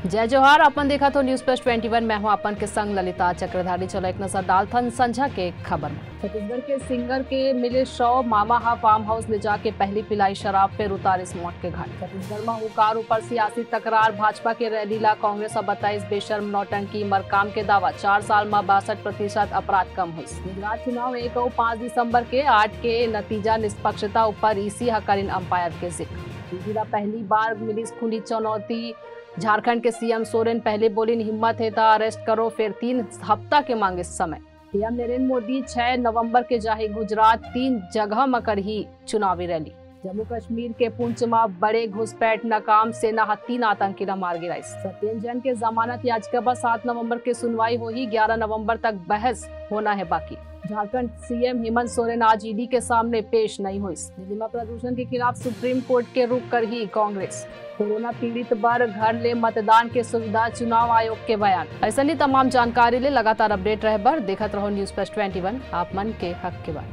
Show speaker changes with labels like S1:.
S1: जय जोहार। अपन देखा तो न्यूज प्लस 21 में हूं अपन के संग ललिता चक्रधारी। चलो एक नजर डालथन संझा के खबर में। छत्तीसगढ़ के सिंगर के मिले शव मामाहा फार्म हाउस ले जाके पहली पिलाई शराब फिर उतारिस मौत के घाट। छत्तीसगढ़ में हुकार ऊपर सियासी तकरार, भाजपा के रैली ला कांग्रेस अब 27 बेशर्म नौटंकी मरकाम के दावा। 4 साल में 62% अपराध कम हुई। गुजरात चुनाव 1 और 5 दिसंबर के 8 के नतीजा निष्पक्षता ऊपर ईसी हकरिन अंपायर के जिक्र। पहली बार मिली खुली चुनौती। झारखंड के सीएम सोरेन पहले बोली हिम्मत है तो अरेस्ट करो, फिर 3 हफ्ता के मांगे समय। पीएम नरेंद्र मोदी 6 नवंबर के जाही गुजरात, 3 जगह में करही चुनावी रैली। जम्मू कश्मीर के पुंछ में बड़े घुसपैठ नाकाम, सेना 3 आतंकी न मार गिराई। सत्येंद्र जैन के जमानत याचिका पर 7 नवंबर के सुनवाई होगी, 11 नवंबर तक बहस होना है बाकी। झारखंड सीएम हेमंत सोरेन आज ईडी के सामने पेश नहीं हुई। दिल्ली में प्रदूषण के खिलाफ सुप्रीम कोर्ट के रुख कर ही कांग्रेस। कोरोना पीड़ित बर घर ले मतदान के सुविधा, चुनाव आयोग के बयान। ऐसा ही तमाम जानकारी ले लगातार अपडेट रहे बर देखत रहो न्यूज प्लस 21, आप मन के हक के बात।